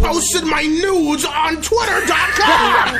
posted my nudes on Twitter.com.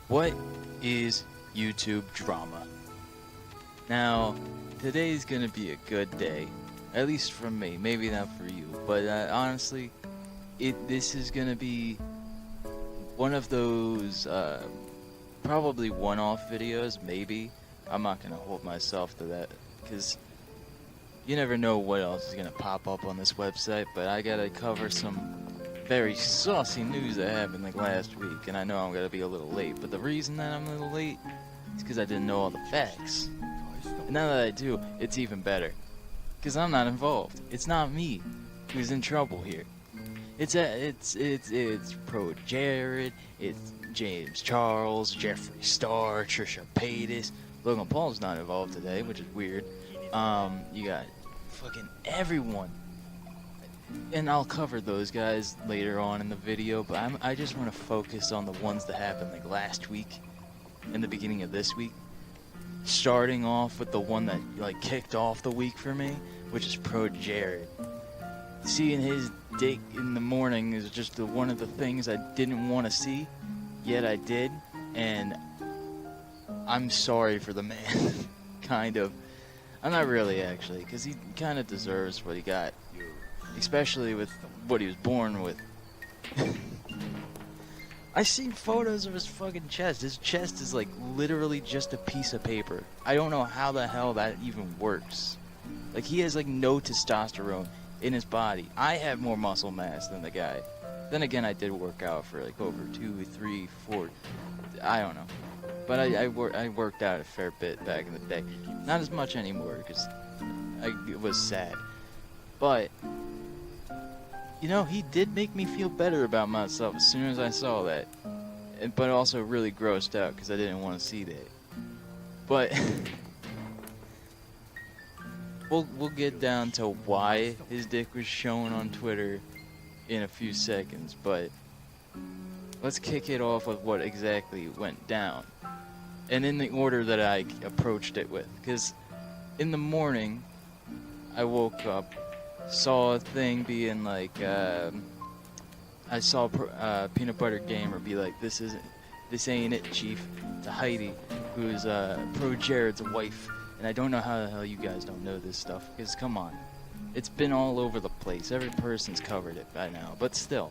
What is YouTube drama? Now, today's gonna be a good day, at least for me, maybe not for you, but honestly, this is gonna be one of those probably one-off videos, maybe. I'm not gonna hold myself to that, because you never know what else is gonna pop up on this website, but I gotta cover some very saucy news that happened like last week, and I know I'm gonna be a little late, but the reason that I'm a little late is because I didn't know all the facts. And now that I do, it's even better, because I'm not involved. It's not me who's in trouble here. It's Pro Jared, it's James Charles, Jeffree Star, Trisha Paytas. Logan Paul's not involved today, which is weird. You got fucking everyone. And I'll cover those guys later on in the video, but I just want to focus on the ones that happened like last week and the beginning of this week. Starting off with the one that like kicked off the week for me, which is Pro Jared. Seeing his dick in the morning is just one of the things I didn't want to see, yet I did, and I'm sorry for the man, kind of. I'm not really, actually, because he kind of deserves what he got. Especially with what he was born with. I seen photos of his fucking chest. His chest is like literally just a piece of paper. I don't know how the hell that even works. Like, he has like no testosterone in his body. I have more muscle mass than the guy. Then again, I did work out for like over 2, 3, 4. I don't know. But I worked out a fair bit back in the day. Not as much anymore because it was sad. But, you know, he did make me feel better about myself as soon as I saw that. But also really grossed out because I didn't want to see that. But we'll get down to why his dick was shown on Twitter in a few seconds. But let's kick it off with what exactly went down. And in the order that I approached it with. Because in the morning, I woke up, saw a thing being like, I saw Peanut Butter Gamer be like, this ain't it, Chief, to Heidi, who's Pro Jared's wife. And I don't know how the hell you guys don't know this stuff, because come on. It's been all over the place. Every person's covered it by now, but still.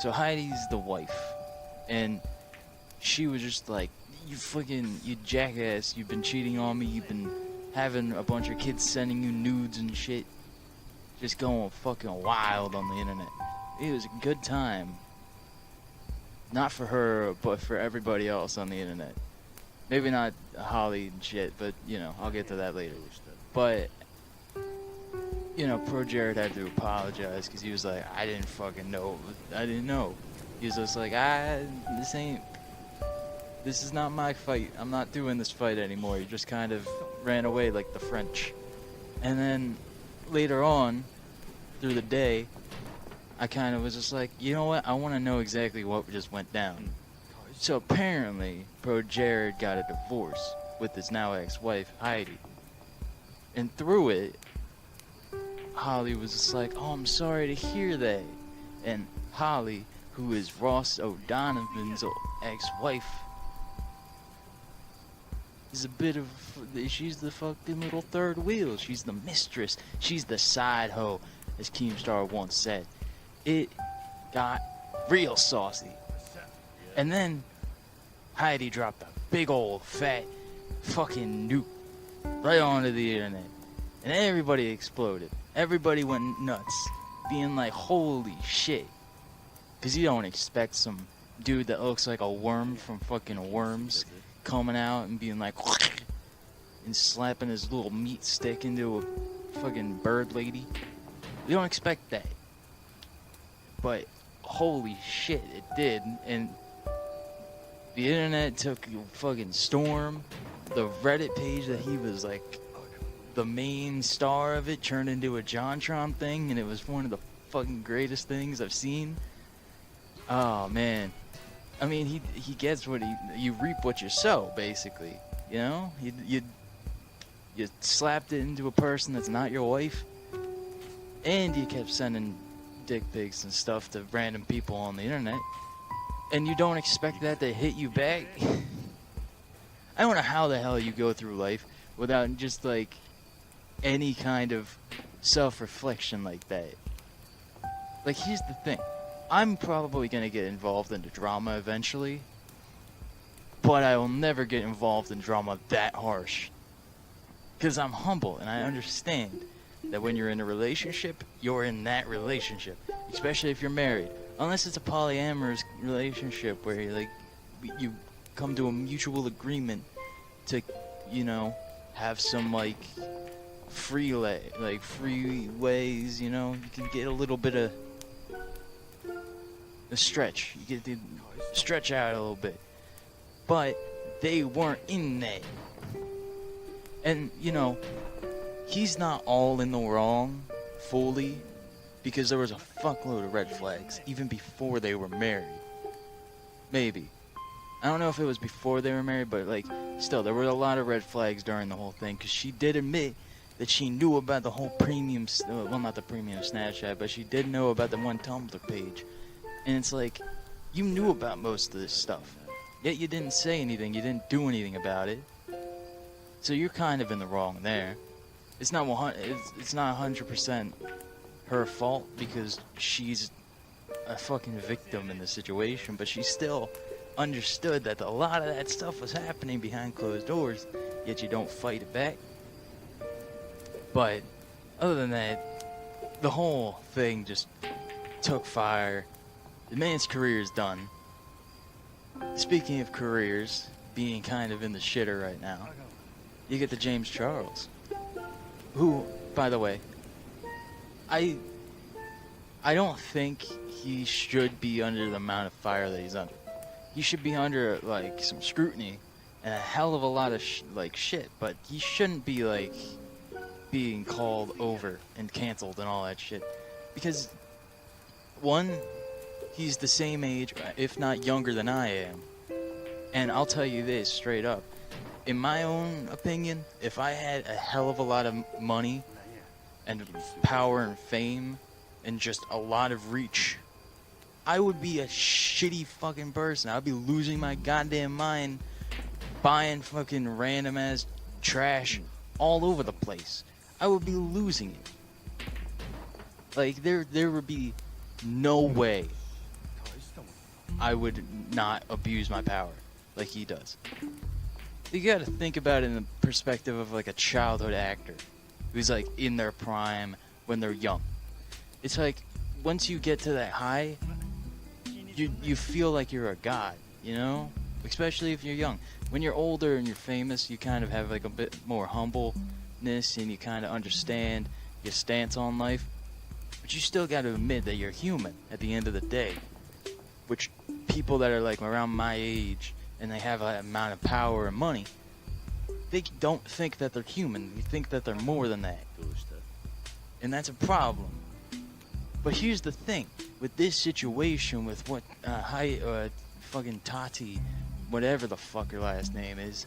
So Heidi's the wife. And she was just like, you jackass, you've been cheating on me, you've been having a bunch of kids sending you nudes and shit. Just going fucking wild on the internet. It was a good time. Not for her, but for everybody else on the internet. Maybe not Holly and shit, but, you know, I'll get to that later. But, you know, Pro Jared had to apologize because he was like, I didn't fucking know. I didn't know. He was just like, this is not my fight. I'm not doing this fight anymore. He just kind of ran away like the French. And then later on, through the day, I kind of was just like, you know what? I want to know exactly what just went down. So apparently, Pro Jared got a divorce with his now ex-wife, Heidi. And through it, Holly was just like, oh, I'm sorry to hear that. And Holly, who is Ross O'Donovan's ex-wife, is a bit of, she's the fucking little third wheel. She's the mistress. She's the side hoe, as Keemstar once said. It got real saucy. And then Heidi dropped a big old fat fucking nuke right onto the internet. And everybody exploded. Everybody went nuts, being like, holy shit. Because you don't expect some dude that looks like a worm from fucking Worms coming out and being like, and slapping his little meat stick into a fucking bird lady. You don't expect that. But holy shit, it did. And the internet took a fucking storm. The Reddit page that he was like the main star of it turned into a JonTron thing, and it was one of the fucking greatest things I've seen. Oh man. I mean, he gets what you reap what you sow, basically. You know, you slapped it into a person that's not your wife, and you kept sending dick pics and stuff to random people on the internet, and you don't expect that to hit you back. I don't know how the hell you go through life without just like any kind of self-reflection like that. Like, here's the thing. I'm probably going to get involved into drama eventually, but I will never get involved in drama that harsh. Because I'm humble and I understand that when you're in a relationship, you're in that relationship. Especially if you're married. Unless it's a polyamorous relationship where you come to a mutual agreement to, you know, have some free ways, you know, you can get a little bit of a stretch. You get to stretch out a little bit. But they weren't in that. And, you know, he's not all in the wrong fully, because there was a fuckload of red flags even before they were married. Maybe. I don't know if it was before they were married, but still, there were a lot of red flags during the whole thing, because she did admit that she knew about the whole premium, well, not the premium Snapchat, but she did know about the one Tumblr page. And it's like, you knew about most of this stuff, yet you didn't say anything, you didn't do anything about it. So you're kind of in the wrong there. It's not 100% her fault because she's a fucking victim in the situation, but she still understood that a lot of that stuff was happening behind closed doors, yet you don't fight it back. But other than that, the whole thing just took fire. The man's career is done. Speaking of careers being kind of in the shitter right now, you get the James Charles, who, by the way, I don't think he should be under the amount of fire that he's under. He should be under like some scrutiny and a hell of a lot of shit, but he shouldn't be like being called over and canceled and all that shit, because one, he's the same age, if not younger than I am, and I'll tell you this straight up, in my own opinion, if I had a hell of a lot of money and power and fame and just a lot of reach, I would be a shitty fucking person. I'd be losing my goddamn mind buying fucking random ass trash all over the place. I would be losing it. Like, there would be no way I would not abuse my power like he does. You gotta think about it in the perspective of like a childhood actor who's like in their prime when they're young. It's like once you get to that high, you feel like you're a god, you know? Especially if you're young. When you're older and you're famous, you kind of have like a bit more humbleness and you kind of understand your stance on life. But you still gotta admit that you're human at the end of the day. Which people that are like around my age and they have an amount of power and money, they don't think that they're human. They think that they're more than that. And that's a problem. But here's the thing. With this situation, with what fucking Tati, whatever the fuck her last name is,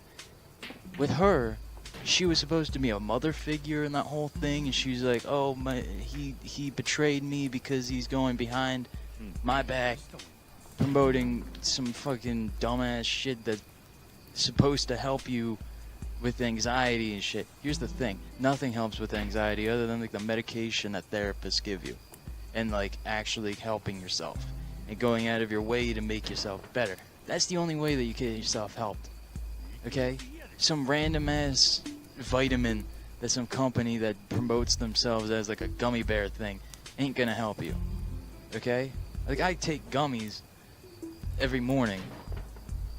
with her, she was supposed to be a mother figure in that whole thing, and she's like, oh, he betrayed me because he's going behind my back, promoting some fucking dumbass shit that's supposed to help you with anxiety and shit. Here's the thing. Nothing helps with anxiety other than like the medication that therapists give you. And like actually helping yourself. And going out of your way to make yourself better. That's the only way that you get yourself helped. Okay? Some random ass vitamin that some company that promotes themselves as like a gummy bear thing ain't gonna help you. Okay? Like I take gummies every morning,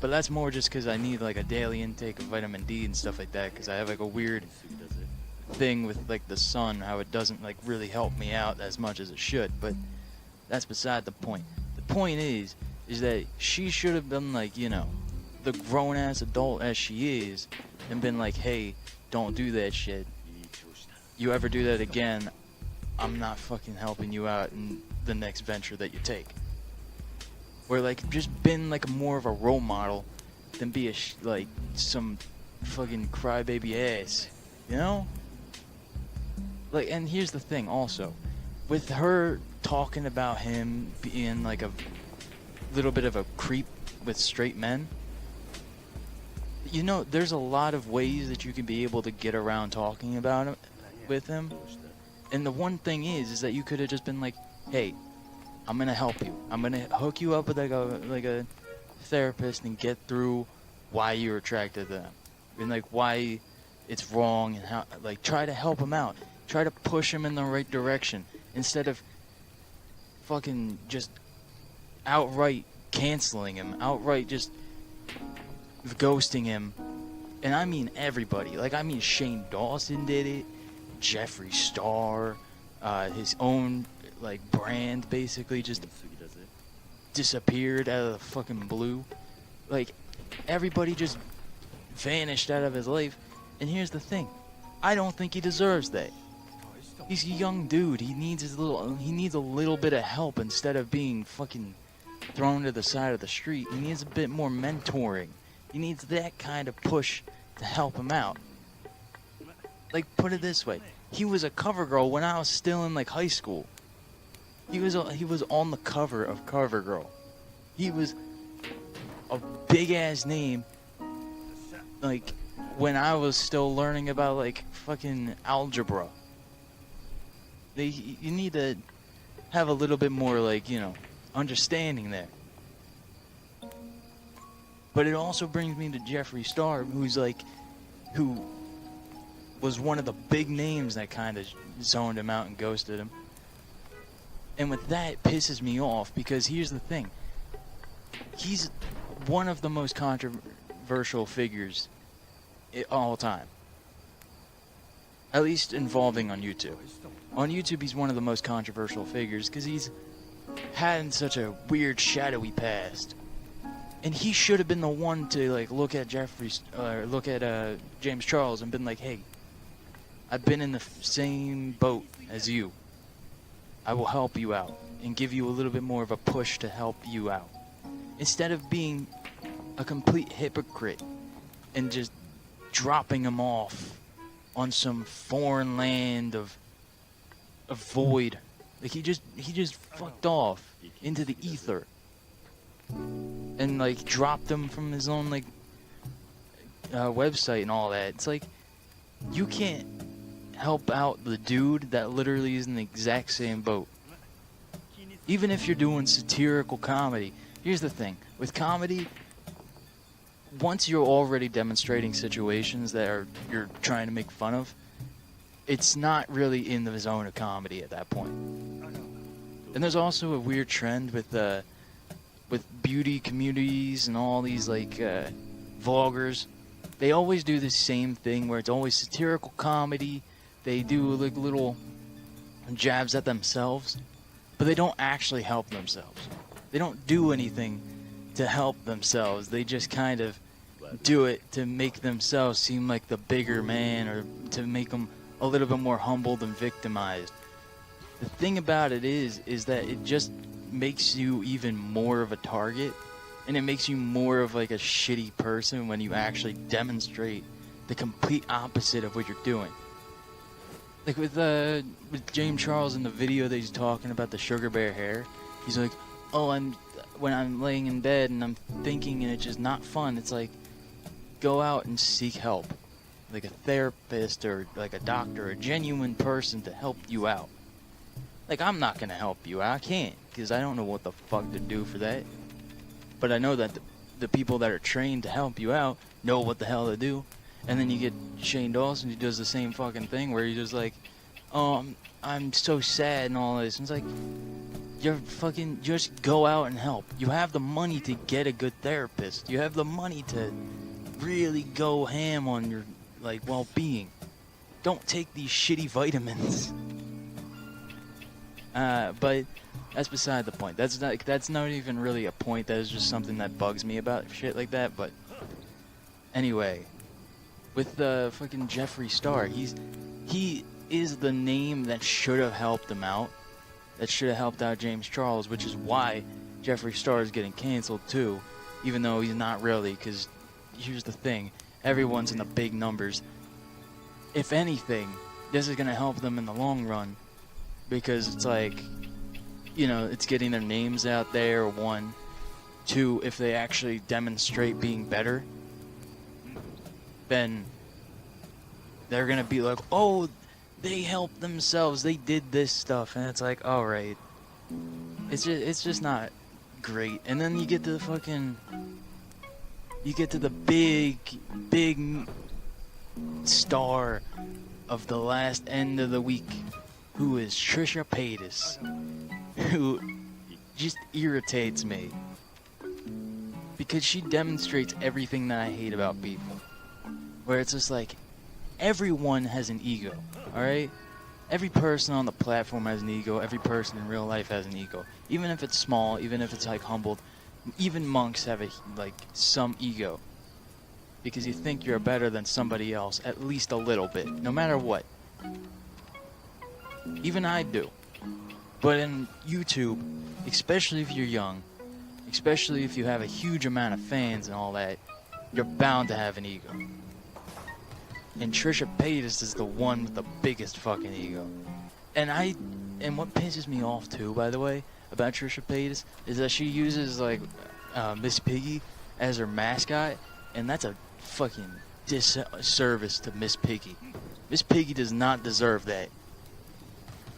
but that's more just because I need like a daily intake of vitamin D and stuff like that, because I have like a weird thing with like the sun, how it doesn't like really help me out as much as it should. But that's beside the point. The point is that she should have been like, you know, the grown ass adult as she is, and been like, hey, don't do that shit. You ever do that again, I'm not fucking helping you out in the next venture that you take. Or like just been like more of a role model than be like some fucking crybaby ass, you know? Like, and here's the thing also, with her talking about him being like a little bit of a creep with straight men, you know, there's a lot of ways that you can be able to get around talking about him with him. And the one thing is that you could have just been like, hey, I'm gonna help you. I'm gonna hook you up with like a therapist and get through why you're attracted to them, and like why it's wrong, and how, like, try to help him out. Try to push him in the right direction instead of fucking just outright canceling him, outright just ghosting him. And I mean everybody. Like, I mean Shane Dawson did it, Jeffree Star, his own like brand basically just disappeared out of the fucking blue. Like, everybody just vanished out of his life. And here's the thing, I don't think he deserves that. He's a young dude. He needs a little bit of help instead of being fucking thrown to the side of the street. He needs a bit more mentoring. He needs that kind of push to help him out. Like, put it this way, he was a cover girl when I was still in like high school. He was on the cover of CoverGirl. He was a big ass name, like when I was still learning about like fucking algebra. You need to have a little bit more like, you know, understanding there. But it also brings me to Jeffree Star, who was one of the big names that kind of zoned him out and ghosted him. And with that, it pisses me off because here's the thing. He's one of the most controversial figures all time. At least involving on YouTube. On YouTube, he's one of the most controversial figures because he's had such a weird, shadowy past. And he should have been the one to like look at James Charles and been like, hey, I've been in the same boat as you. I will help you out and give you a little bit more of a push to help you out. Instead of being a complete hypocrite and just dropping him off on some foreign land of void. Like he just fucked off into the ether. And like dropped him from his own like website and all that. It's like you can't help out the dude that literally is in the exact same boat. Even if you're doing satirical comedy. Here's the thing. With comedy, once you're already demonstrating situations that you're trying to make fun of, it's not really in the zone of comedy at that point. And there's also a weird trend with beauty communities and all these like vloggers. They always do the same thing where it's always satirical comedy. They do like little jabs at themselves, but they don't actually help themselves. They don't do anything to help themselves. They just kind of do it to make themselves seem like the bigger man or to make them a little bit more humbled and victimized. The thing about it is that it just makes you even more of a target, and it makes you more of like a shitty person when you actually demonstrate the complete opposite of what you're doing. Like with James Charles in the video that he's talking about the sugar bear hair, he's like, oh, when I'm laying in bed and I'm thinking and it's just not fun, it's like, go out and seek help. Like a therapist or like a doctor, a genuine person to help you out. Like, I'm not gonna help you out. I can't, because I don't know what the fuck to do for that. But I know that the people that are trained to help you out know what the hell to do. And then you get Shane Dawson, who does the same fucking thing, where he's just like, oh, I'm so sad and all this. And it's like, you're fucking, just go out and help. You have the money to get a good therapist. You have the money to really go ham on your, like, well-being. Don't take these shitty vitamins. But that's beside the point. That's not even really a point. That is just something that bugs me about shit like that. But anyway, with the fucking Jeffree Star, he is the name that should have helped him out. That should have helped out James Charles, which is why Jeffree Star is getting canceled too, even though he's not really. Because here's the thing: everyone's in the big numbers. If anything, this is gonna help them in the long run. Because it's like, you know, it's getting their names out there, one. Two, if they actually demonstrate being better, then they're gonna be like, oh, they helped themselves, they did this stuff, and it's like, alright. It's just not great. And then you get to the big star of the last end of the week, who is Trisha Paytas, who just irritates me because she demonstrates everything that I hate about people, where it's just like, everyone has an ego, alright? Every person on the platform has an ego, every person in real life has an ego, even if it's small, even if it's like humbled. Even monks have some ego, because you think you're better than somebody else, at least a little bit, no matter what. Even I do. But in YouTube, especially if you're young, especially if you have a huge amount of fans and all that, you're bound to have an ego. And Trisha Paytas is the one with the biggest fucking ego. And what pisses me off too, by the way, about Trisha Paytas, is that she uses like Miss Piggy as her mascot, and that's a fucking disservice to Miss Piggy. Miss Piggy does not deserve that.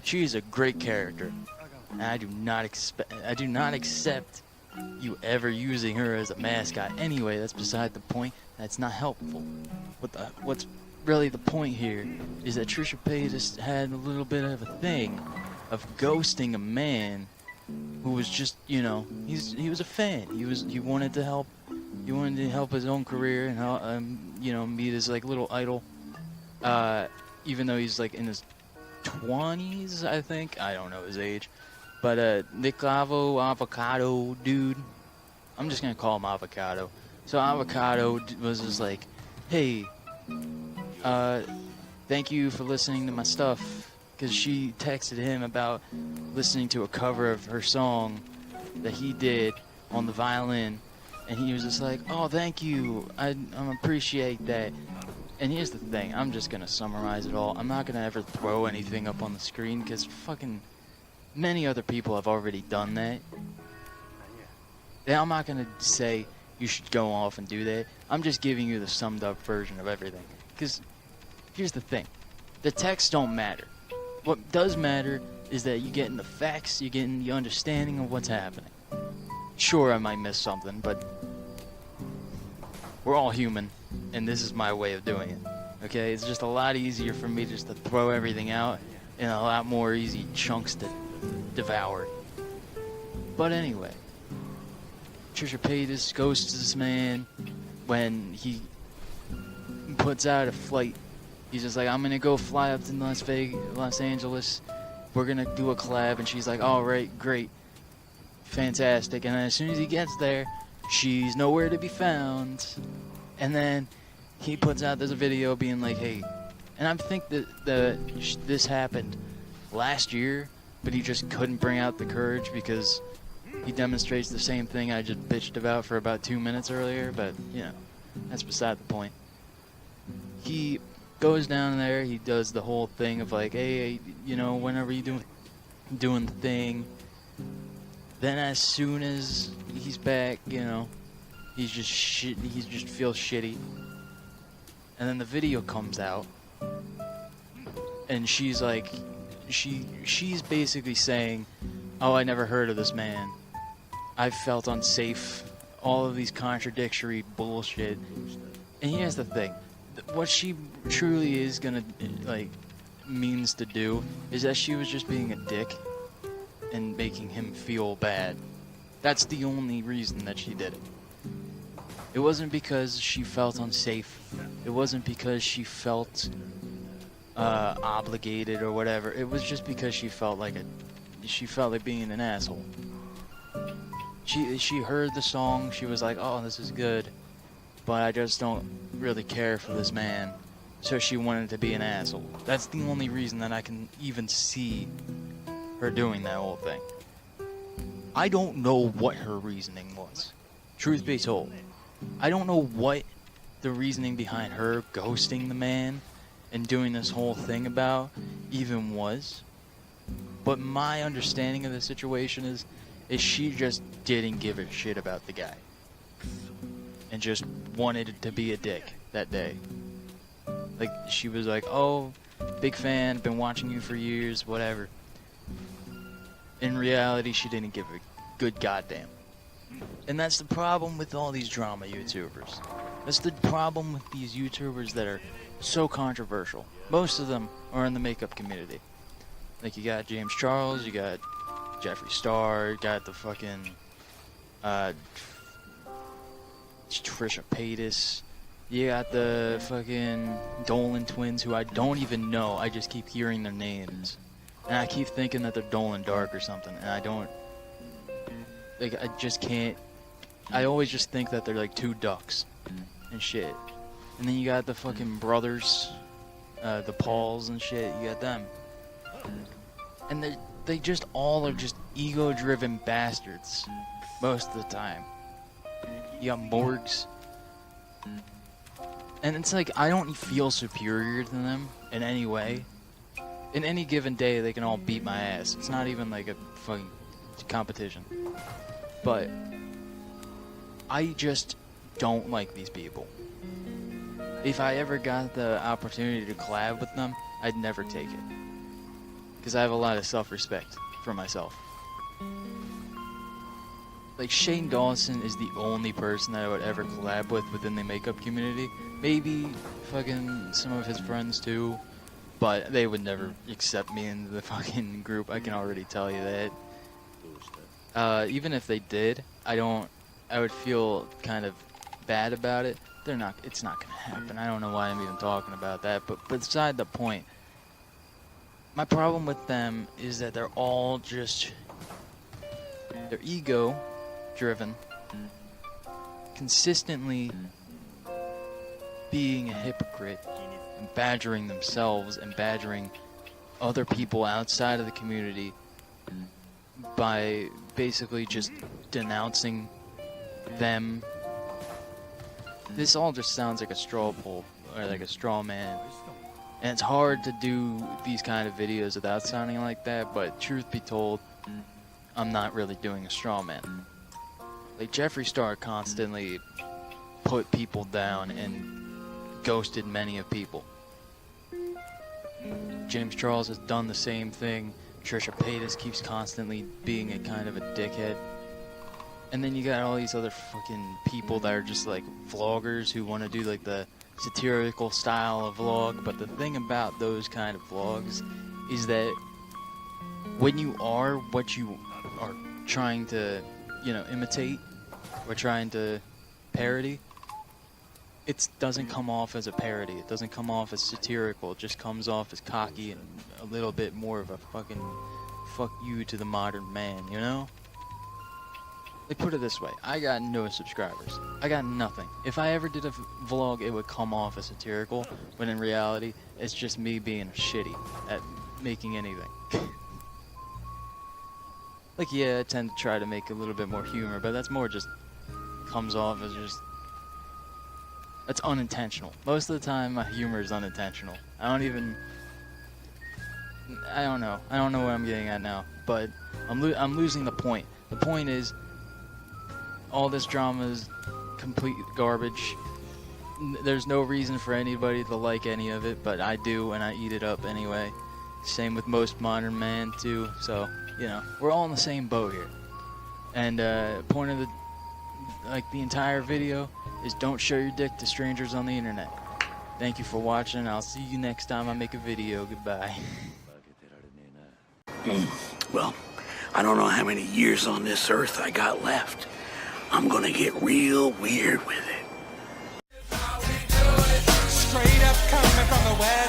She is a great character, and I do not accept you ever using her as a mascot. Anyway, that's beside the point. That's not helpful. What's really the point here is that Trisha Paytas had a little bit of a thing of ghosting a man who was just, he was a fan. He wanted to help. He wanted to help his own career and meet his like little idol. Even though he's like in his 20s, I think. I don't know his age. But Nick Avocado dude, I'm just gonna call him Avocado. So Avocado was just like, hey, thank you for listening to my stuff, because she texted him about listening to a cover of her song that he did on the violin, and he was just like, oh, thank you, I appreciate that. And here's the thing, I'm just gonna summarize it all. I'm not gonna ever throw anything up on the screen, because fucking many other people have already done that. And I'm not gonna say you should go off and do that. I'm just giving you the summed up version of everything. Because here's the thing, the text don't matter. What does matter is that you get in the facts, you get in the understanding of what's happening. Sure, I might miss something, but we're all human, and this is my way of doing it. Okay, it's just a lot easier for me just to throw everything out in a lot more easy chunks to devour. But anyway, Trisha Paytas ghosts this man when he puts out a flight. He's just like, I'm gonna go fly up to Los Angeles. We're gonna do a collab, and she's like, all right, great, fantastic. And then as soon as he gets there, she's nowhere to be found. And then he puts out this video being like, hey, and I think that this happened last year, but he just couldn't bring out the courage because he demonstrates the same thing I just bitched about for about 2 minutes earlier. But that's beside the point. He goes down there, he does the whole thing of like, hey, whenever you doing the thing. Then as soon as he's back, he's just shit. He just feels shitty. And then the video comes out, and she's like, she's basically saying, oh, I never heard of this man. I felt unsafe. All of these contradictory bullshit. And here's the thing, what she truly is gonna means to do is that she was just being a dick and making him feel bad. That's the only reason that she did it. It wasn't because she felt unsafe. It wasn't because she felt obligated or whatever. It was just because she felt like being an asshole. She heard the song. She was like, oh, this is good, but I just don't really care for this man. So she wanted to be an asshole. That's the only reason that I can even see her doing that whole thing. I don't know what her reasoning was. Truth be told, I don't know what the reasoning behind her ghosting the man and doing this whole thing about even was. But my understanding of the situation is she just didn't give a shit about the guy and just wanted to be a dick that day. Like, she was like, oh, big fan, been watching you for years, whatever. In reality, she didn't give a good goddamn. And that's the problem with all these drama YouTubers. That's the problem with these YouTubers that are so controversial. Most of them are in the makeup community. Like, you got James Charles, you got Jeffree Star, you got the fucking Trisha Paytas, you got the fucking Dolan twins, who I don't even know. I just keep hearing their names, and I keep thinking that they're Dolan Dark or something, and I don't. Like, I just can't. I always just think that they're like two ducks and shit. And then you got the fucking brothers, the Pauls and shit. You got them, and they just all are just ego-driven bastards most of the time. You got Morgs, and it's like, I don't feel superior to them in any way. In any given day, they can all beat my ass. It's not even like a fucking competition. But I just don't like these people. if I ever got the opportunity to collab with them, I'd never take it. Because I have a lot of self-respect for myself. Like, Shane Dawson is the only person that I would ever collab with within the makeup community. Maybe fucking some of his friends too, but they would never accept me into the fucking group. I can already tell you that. Even if they did, I would feel kind of bad about it. It's not gonna happen. I don't know why I'm even talking about that, but beside the point, my problem with them is that they're all just, they're ego driven, consistently being a hypocrite and badgering themselves and badgering other people outside of the community by basically just denouncing them. This all just sounds like a straw poll or like a straw man, and it's hard to do these kind of videos without sounding like that, but truth be told, I'm not really doing a straw man. Like, Jeffree Star constantly put people down and ghosted many of people. James Charles has done the same thing. Trisha Paytas keeps constantly being a kind of a dickhead. And then you got all these other fucking people that are just like vloggers who want to do like the satirical style of vlog. But the thing about those kind of vlogs is that when you are what you are trying to, imitate or trying to parody, it doesn't come off as a parody. It doesn't come off as satirical. It just comes off as cocky and a little bit more of a fucking fuck you to the modern man, you know? Like, put it this way, I got no subscribers. I got nothing. If I ever did a vlog, it would come off as satirical, when in reality, it's just me being shitty at making anything. Like, yeah, I tend to try to make a little bit more humor, but that's more just comes off as just, that's unintentional. Most of the time, my humor is unintentional. I don't know what I'm getting at now, but I'm losing the point. The point is, all this drama is complete garbage. There's no reason for anybody to like any of it, but I do, and I eat it up anyway. Same with most modern man too, so, we're all in the same boat here. And point of the entire video is don't show your dick to strangers on the internet. Thank you for watching. I'll see you next time I make a video. Goodbye. Well, I don't know how many years on this earth I got left. I'm gonna get real weird with it. Straight up coming from the west.